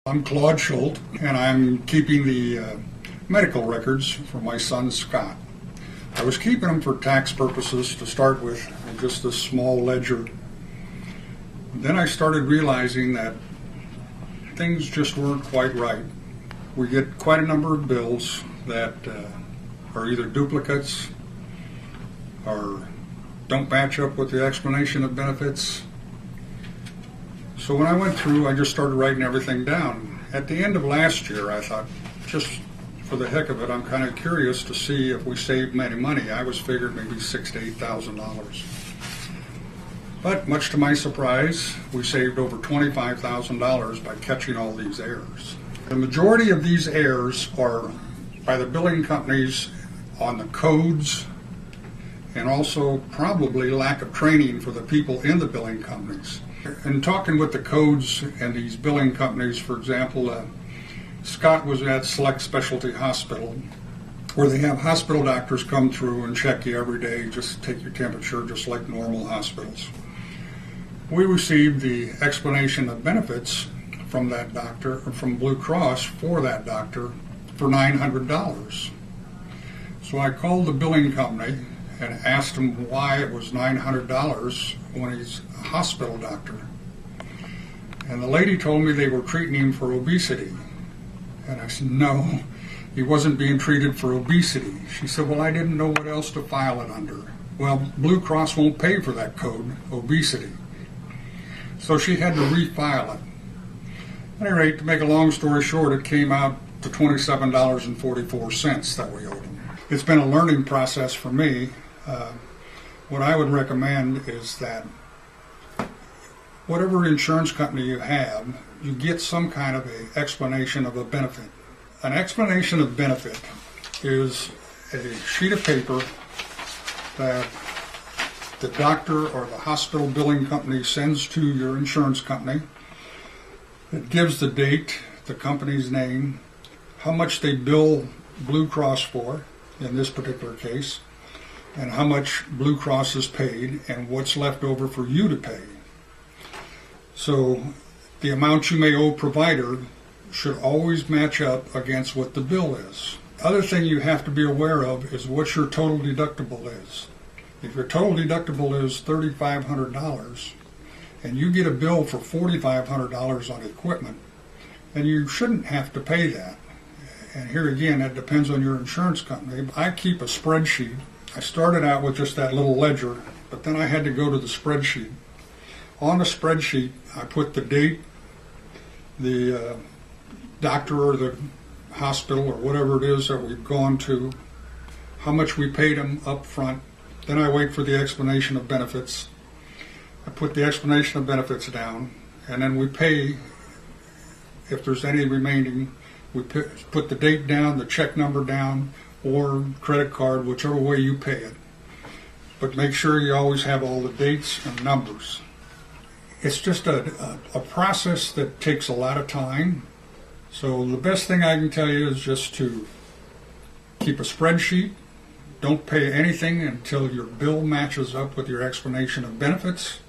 I'm Claude Schuldt, and I'm keeping the medical records for my son Scott. I was keeping them for tax purposes to start with, just a small ledger. Then I started realizing that things just weren't quite right. We get quite a number of bills that are either duplicates or don't match up with the explanation of benefits. So when I went through, I just started writing everything down. At the end of last year, I thought, just for the heck of it, I'm kind of curious to see if we saved any money. I was figuring maybe $6,000 to $8,000. But much to my surprise, we saved over $25,000 by catching all these errors. The majority of these errors are by the billing companies on the codes, and also probably lack of training for the people in the billing companies. In talking with the codes and these billing companies, for example, Scott was at Select Specialty Hospital, where they have hospital doctors come through and check you every day, just take your temperature, just like normal hospitals. We received the explanation of benefits from that doctor, or from Blue Cross for that doctor, for $900. So I called the billing company and asked him why it was $900 when he's a hospital doctor. And the lady told me they were treating him for obesity. And I said, no, he wasn't being treated for obesity. She said, well, I didn't know what else to file it under. Well, Blue Cross won't pay for that code, obesity. So she had to refile it. At any rate, to make a long story short, it came out to $27.44 that we owed him. It's been a learning process for me. What I would recommend is that whatever insurance company you have, you get some kind of an explanation of a benefit. An explanation of benefit is a sheet of paper that the doctor or the hospital billing company sends to your insurance company. It gives the date, the company's name, how much they bill Blue Cross for, in this particular case, and how much Blue Cross is paid and what's left over for you to pay. So the amount you may owe provider should always match up against what the bill is. Other thing you have to be aware of is what your total deductible is. If your total deductible is $3,500 and you get a bill for $4,500 on equipment, then you shouldn't have to pay that. And here again, it depends on your insurance company. I keep a spreadsheet. I started out with just that little ledger, but then I had to go to the spreadsheet. On the spreadsheet, I put the date, the doctor or the hospital or whatever it is that we've gone to, how much we paid them up front. Then I wait for the explanation of benefits. I put the explanation of benefits down, and then we pay, if there's any remaining. We put the date down, the check number down, or credit card, whichever way you pay it. But make sure you always have all the dates and numbers. It's just a process that takes a lot of time. So the best thing I can tell you is just to keep a spreadsheet. Don't pay anything until your bill matches up with your explanation of benefits.